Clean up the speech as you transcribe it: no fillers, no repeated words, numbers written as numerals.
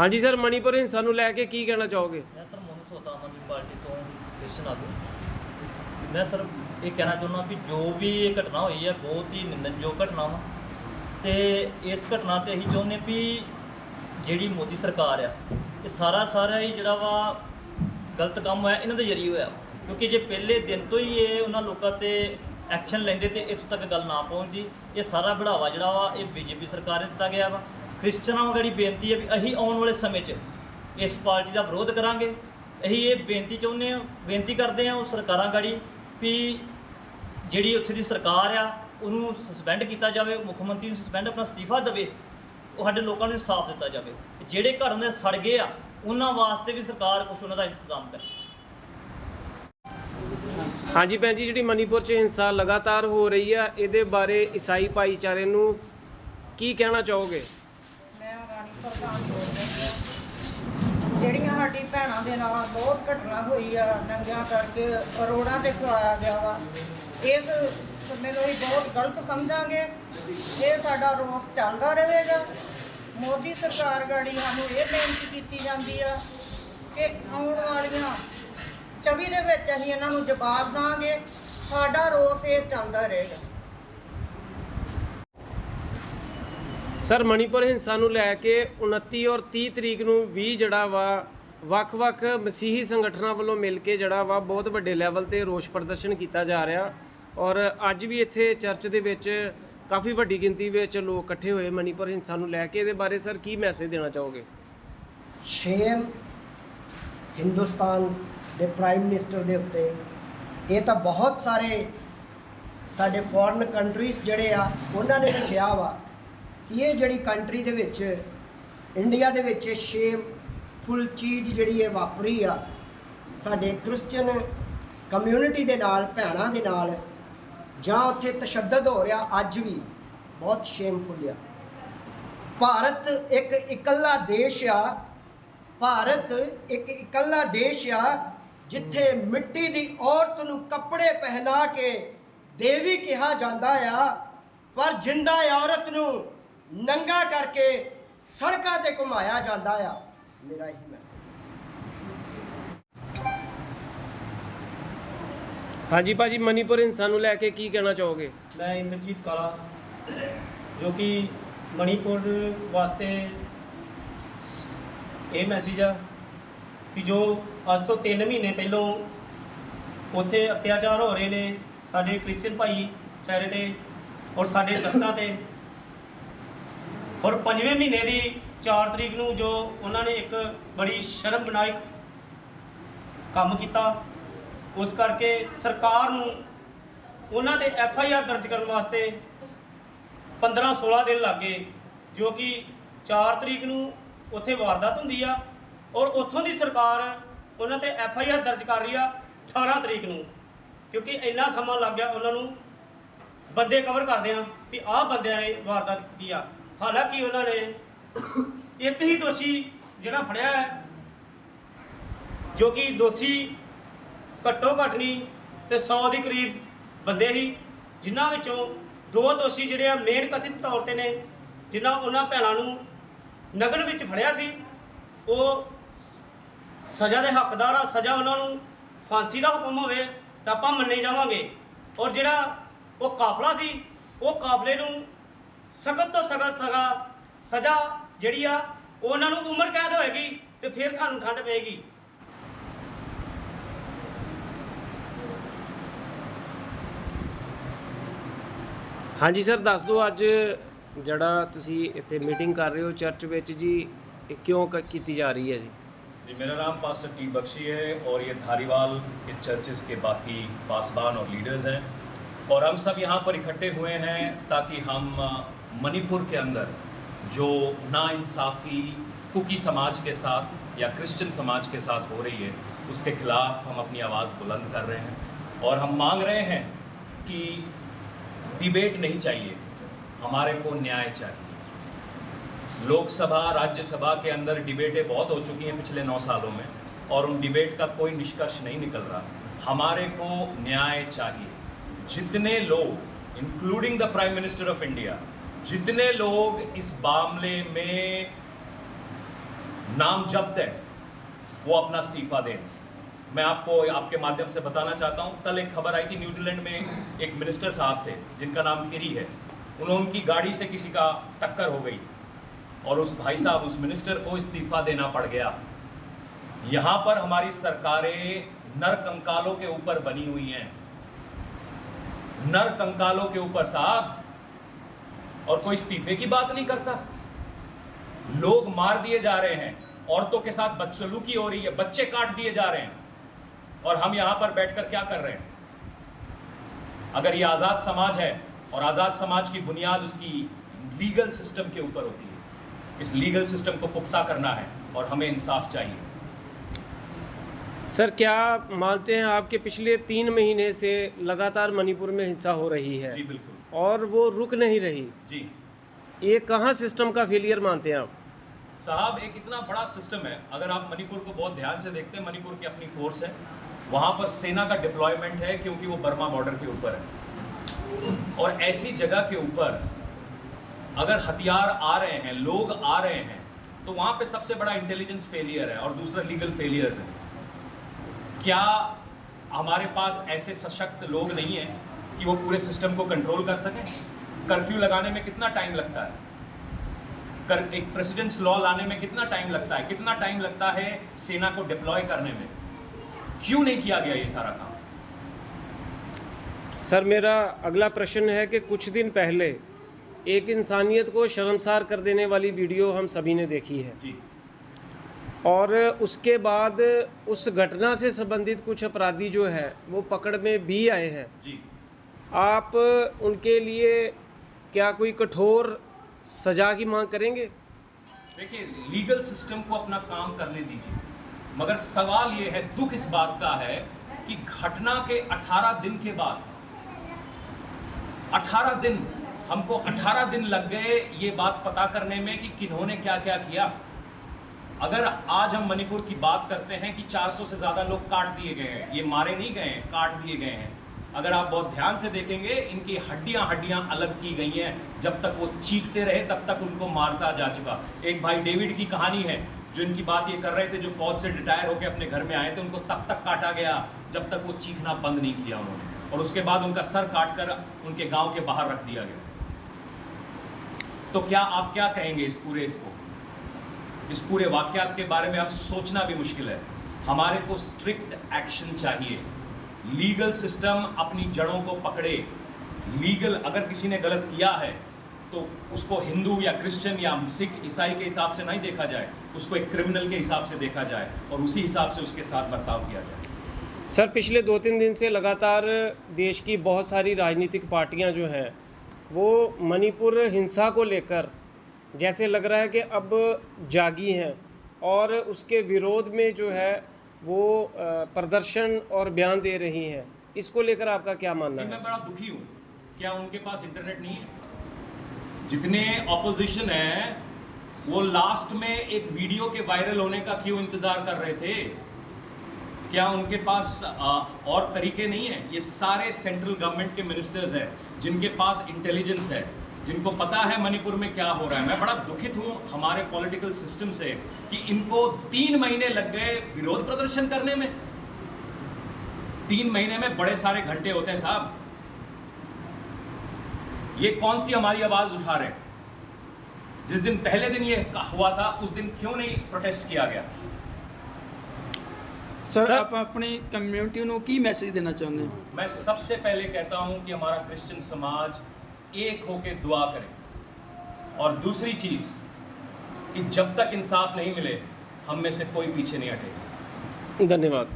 हाँ जी सर, मणिपुर हिंसा नूं लैके की कहना चाहोगे? मैं सर मोनू सोता आम आदमी पार्टी तो क्रिश्चन आदमी। मैं सर ये कहना चाਹੁੰਦਾ भी जो भी ये घटना हुई है बहुत ही निंदनयोग घटना वा। तो इस घटना ते असीं चाਹੁੰਦੇ भी ਜਿਹੜੀ मोदी सरकार आ ये सारा ही ਜਿਹੜਾ ਵਾ गलत काम होया इन्हां दे जरिए होया, क्योंकि जे पहले दिन तो ही ये उन्होंने लोगों ते एक्शन लेंदे तो इत्थों तक गल ना पहुँचती। ये सारा बढ़ावा जिहड़ा वा ये बीजेपी सरकार ने दिता गया वा। क्रिश्चनां गड़ी बेनती है भी असीं आउण वाले समय च इस पार्टी का विरोध करांगे। असीं ये बेनती करते हैं उस सरकारां गड़ी भी जिहड़ी उत्थे दी सरकार आ उन्होंने सस्पेंड किया जाए, मुख्यमंत्री नूं सस्पेंड अपना अस्तीफा देवे, साडे लोगों को इंसाफ दिता जाए। जिहड़े घर उन्हें सड़ गए आ उन्हां वास्ते भी सरकार कुछ उन्हां दा इंतजाम करे। हाँ जी भैन जी, जी मणिपुर च हिंसा लगातार हो रही है, ये बारे ईसाई भाईचारे नूं की कहना चाहोगे? मैं रानी प्रधान बोल रही हूँ। ਜਿਹੜੀਆਂ ਸਾਡੀ ਭੈਣਾਂ ਦੇ ਨਾਲ ਬਹੁਤ ਘਟਨਾ ਹੋਈ ਆ, ਨੰਗਿਆਂ ਕਰਕੇ ਰੋਡਾਂ ਤੇ ਖਵਾਇਆ ਗਿਆ ਵਾ, ਇਸ ਸਮੇਂ ਨੂੰ ਅਸੀਂ ਬਹੁਤ ਗਲਤ ਸਮਝਾਂਗੇ। ਇਹ ਸਾਡਾ ਰੋਸ ਚੱਲਦਾ ਰਹੇਗਾ। ਮੋਦੀ ਸਰਕਾਰ ਗਾੜੀ ਸਾਨੂੰ ਇਹ ਬੇਨਤੀ ਕੀਤੀ ਜਾਂਦੀ ਆ ਕਿ ਆਉਣ ਵਾਲੀਆਂ 24 ਦੇ ਵਿੱਚ ਅਸੀਂ ਇਹਨਾਂ ਨੂੰ ਜਵਾਬ ਦਾਂਗੇ। ਸਾਡਾ ਰੋਸ ਇਹ ਚੱਲਦਾ ਰਹੇਗਾ। सर मणिपुर हिंसा नूं लैके 29 और 30 तरीक नूं भी जिहड़ा वा ਵੱਖ-ਵੱਖ मसीही संगठनां ਵੱਲੋਂ मिल के जिहड़ा वा बहुत ਵੱਡੇ ਲੈਵਲ ਤੇ रोष प्रदर्शन ਕੀਤਾ जा ਰਿਹਾ और ਅੱਜ ਵੀ ਇੱਥੇ ਚਰਚ ਦੇ ਵਿੱਚ ਕਾਫੀ ਵੱਡੀ ਗਿਣਤੀ ਵਿੱਚ ਲੋਕ ਇਕੱਠੇ ਹੋਏ ਮਣੀਪੁਰ ਹਿੰਸਾ ਨੂੰ ਲੈ ਕੇ। ਇਹਦੇ ਬਾਰੇ ਸਰ ਕੀ ਮੈਸੇਜ ਦੇਣਾ ਚਾਹੋਗੇ? ਸ਼ੇਮ ਹਿੰਦੁਸਤਾਨ ਦੇ ਪ੍ਰਾਈਮ ਮਿਨਿਸਟਰ ਦੇ ਉੱਤੇ। ਇਹ ਤਾਂ ਬਹੁਤ ਸਾਰੇ ਸਾਡੇ ਫੋਰਨ ਕੰਟਰੀਜ਼ ਜਿਹੜੇ ਆ ਉਹਨਾਂ ਨੇ ਵੀ ਕਿਹਾ ਵਾ ਕਿ ਇਹ ਜਿਹੜੀ ਕੰਟਰੀ ਦੇ ਵਿੱਚ ਇੰਡੀਆ ਦੇ ਵਿੱਚ ਸ਼ੇਮਫੁਲ ਚੀਜ਼ ਜਿਹੜੀ ਇਹ ਵਾਪਰੀ ਆ ਸਾਡੇ ਕ੍ਰਿਸਚਨ ਕਮਿਊਨਿਟੀ ਦੇ ਨਾਲ, ਭੈਣਾਂ ਦੇ ਨਾਲ, ਜਾਂ ਉੱਥੇ ਤਸ਼ੱਦਦ ਹੋ ਰਿਹਾ ਅੱਜ ਵੀ ਬਹੁਤ ਸ਼ੇਮਫੁਲ ਆ। ਭਾਰਤ ਇੱਕ ਇਕੱਲਾ ਦੇਸ਼ ਆ, ਭਾਰਤ ਇੱਕ ਇਕੱਲਾ ਦੇਸ਼ ਆ ਜਿੱਥੇ ਮਿੱਟੀ ਦੀ ਔਰਤ ਨੂੰ ਕੱਪੜੇ ਪਹਿਨਾ ਕੇ ਦੇਵੀ ਕਿਹਾ ਜਾਂਦਾ ਆ, ਪਰ ਜਿੰਦਾ ਔਰਤ ਨੂੰ ਨੰਗਾ ਕਰਕੇ ਸੜਕਾਂ ਤੇ ਘੁਮਾਇਆ ਜਾਂਦਾ ਆ। ਮੇਰਾ ਇਹੀ ਮੈਸੇਜ। हाँ जी भाजी, मणिपुर हिंसा नूं लैके की कहना चाहोगे? मैं इंद्रजीत काला जो कि मणिपुर वास्ते ये मैसेज आ कि जो अज तो 3 महीने पहलों उत्थे अत्याचार हो रहे ने साडे क्रिश्चियन भाईचारे ते और साडे चर्चां ते, और 5वें महीने की 4 तरीक नूं जो उन्होंने एक बड़ी शर्मनाक काम किया, उस करके सरकार नूं उन्हां ते FIR दर्ज करने वास्ते 15-16 दिन लग गए, जो कि 4 तरीक नूं उत्थे वारदात हुंदी आ और उत्थों की सरकार उन्हां ते FIR दर्ज कर रही आ 18 तरीक नूं, क्योंकि इन्ना समा लग गया उन्होंने बंदे कवर करदे भी आह बंदियां ने वारदात की आ। हालांकि उन्होंने एक ही दोषी जिहड़ा फड़िया है, जो कि दोषी घट्टो घट्ट नहीं तो 100 के करीब बंदे ही, जिन्हां विचों 2 दोषी जिहड़े मेन कथित तौर पर ने, जिन्हां उन्हां भैणां नूं नगन विच फड़िया सी, वो सज़ा के हकदार आ। सज़ा उन्होंने फांसी का हुक्म होवे तो आपां मन्ने जावांगे, और जिहड़ा वो काफला सी वो काफले नूं सख्त तो सख्त सज़ा जिहड़ी आ उन्हां नूं उम्र कैद होएगी तो फिर सानूं ठंड पेगी। हाँ जी सर, दस दो अज जड़ा तुसी इत्थे मीटिंग कर रहे हो चर्च विच जी, क्यों की जा रही है जी? जी, मेरा नाम पास्टर टी बख्शी है और ये धारीवाल के चर्चेस के बाकी पासबान और लीडर्स हैं, और हम सब यहाँ पर इकट्ठे हुए हैं ताकि हम मणिपुर के अंदर जो नाइंसाफ़ी कुकी समाज के साथ या क्रिश्चियन समाज के साथ हो रही है उसके खिलाफ हम अपनी आवाज़ बुलंद कर रहे हैं, और हम मांग रहे हैं कि डिबेट नहीं चाहिए, हमारे को न्याय चाहिए। लोकसभा राज्यसभा के अंदर डिबेटें बहुत हो चुकी हैं पिछले 9 सालों में, और उन डिबेट का कोई निष्कर्ष नहीं निकल रहा। हमारे को न्याय चाहिए। जितने लोग including the prime minister of India, जितने लोग इस मामले में नाम जब्त है, वो अपना इस्तीफा दें। मैं आपको आपके माध्यम से बताना चाहता हूँ, कल एक खबर आई थी न्यूजीलैंड में, एक मिनिस्टर साहब थे जिनका नाम किरी है, उनकी गाड़ी से किसी का टक्कर हो गई और उस भाई साहब, उस मिनिस्टर को इस्तीफा देना पड़ गया। यहाँ पर हमारी सरकारें नर कंकालों के ऊपर बनी हुई हैं, नर कंकालों के ऊपर साहब, और कोई इस्तीफे की बात नहीं करता। लोग मार दिए जा रहे हैं, औरतों के साथ बदसलूकी हो रही है, बच्चे काट दिए जा रहे हैं, और हम यहां पर बैठकर क्या कर रहे हैं? अगर ये आज़ाद समाज है, और आज़ाद समाज की बुनियाद उसकी लीगल सिस्टम के ऊपर होती है, इस लीगल सिस्टम को पुख्ता करना है और हमें इंसाफ चाहिए। सर, क्या मानते हैं आपके पिछले 3 महीने से लगातार मणिपुर में हिंसा हो रही है? जी बिल्कुल, और वो रुक नहीं रही, जी। ये कहाँ सिस्टम का फेलियर मानते हैं आप? साहब, एक इतना बड़ा सिस्टम है, अगर आप मणिपुर को बहुत ध्यान से देखते हैं, मणिपुर की अपनी फोर्स है, वहाँ पर सेना का डिप्लॉयमेंट है क्योंकि वो बर्मा बॉर्डर के ऊपर है, और ऐसी जगह के ऊपर अगर हथियार आ रहे हैं, लोग आ रहे हैं, तो वहाँ पे सबसे बड़ा इंटेलिजेंस फेलियर है और दूसरा लीगल फेलियर्स है। क्या हमारे पास ऐसे सशक्त लोग नहीं हैं कि वो पूरे सिस्टम को कंट्रोल कर सकें? कर्फ्यू लगाने में कितना टाइम लगता है? एक प्रेसिडेंट्स लॉ लाने में कितना टाइम लगता है? कितना टाइम लगता है सेना को डिप्लॉय करने में? क्यों नहीं किया गया ये सारा काम? सर, मेरा अगला प्रश्न है कि कुछ दिन पहले एक इंसानियत को शर्मसार कर देने वाली वीडियो हम सभी ने देखी है जी, और उसके बाद उस घटना से संबंधित कुछ अपराधी जो है वो पकड़ में भी आए हैं। जी। आप उनके लिए क्या कोई कठोर सजा की मांग करेंगे? देखिए, लीगल सिस्टम को अपना काम करने दीजिए, मगर सवाल ये है, दुख इस बात का है कि घटना के 18 दिन के बाद, 18 दिन, हमको 18 दिन लग गए ये बात पता करने में कि किन्होंने क्या क्या किया। अगर आज हम मणिपुर की बात करते हैं कि 400 से ज़्यादा लोग काट दिए गए हैं, ये मारे नहीं गए हैं, काट दिए गए हैं। अगर आप बहुत ध्यान से देखेंगे, इनकी हड्डियां अलग की गई हैं, जब तक वो चीखते रहे तब तक उनको मारता जा चुका। एक भाई डेविड की कहानी है, जो इनकी बात ये कर रहे थे, जो फौज से रिटायर होकर अपने घर में आए थे, उनको तब तक काटा गया जब तक वो चीखना बंद नहीं किया उन्होंने, और उसके बाद उनका सर काट कर उनके गाँव के बाहर रख दिया गया। तो क्या आप क्या कहेंगे इस पूरे वाक़यात के बारे में? अब सोचना भी मुश्किल है। हमारे को स्ट्रिक्ट एक्शन चाहिए, लीगल सिस्टम अपनी जड़ों को पकड़े। लीगल, अगर किसी ने गलत किया है तो उसको हिंदू या क्रिश्चियन या सिख ईसाई के हिसाब से नहीं देखा जाए, उसको एक क्रिमिनल के हिसाब से देखा जाए और उसी हिसाब से उसके साथ बर्ताव किया जाए। सर, पिछले 2-3 दिन से लगातार देश की बहुत सारी राजनीतिक पार्टियां जो हैं वो मणिपुर हिंसा को लेकर जैसे लग रहा है कि अब जागी हैं और उसके विरोध में जो है वो प्रदर्शन और बयान दे रही हैं। इसको लेकर आपका क्या मानना है? मैं बड़ा दुखी हूँ। क्या उनके पास इंटरनेट नहीं है? जितने ऑपोजिशन हैं वो लास्ट में एक वीडियो के वायरल होने का क्यों इंतज़ार कर रहे थे? क्या उनके पास और तरीके नहीं हैं? ये सारे सेंट्रल गवर्नमेंट के मिनिस्टर्स हैं जिनके पास इंटेलिजेंस है, जिनको पता है मणिपुर में क्या हो रहा है। मैं बड़ा दुखित हूँ हमारे पॉलिटिकल सिस्टम से कि इनको 3 महीने लग गए विरोध प्रदर्शन करने में। 3 महीने में बड़े सारे घंटे होते हैं साहब। ये कौन सी हमारी आवाज़ उठा रहे हैं? जिस दिन पहले दिन ये हुआ था उस दिन क्यों नहीं प्रोटेस्ट किया गया? सर, आप अपनी कम्युनिटी को की मैसेज देना चाहते हैं? मैं सबसे पहले कहता हूं कि हमारा क्रिश्चियन समाज एक होकर दुआ करे, और दूसरी चीज़ कि जब तक इंसाफ नहीं मिले हम में से कोई पीछे नहीं हटेगा। धन्यवाद।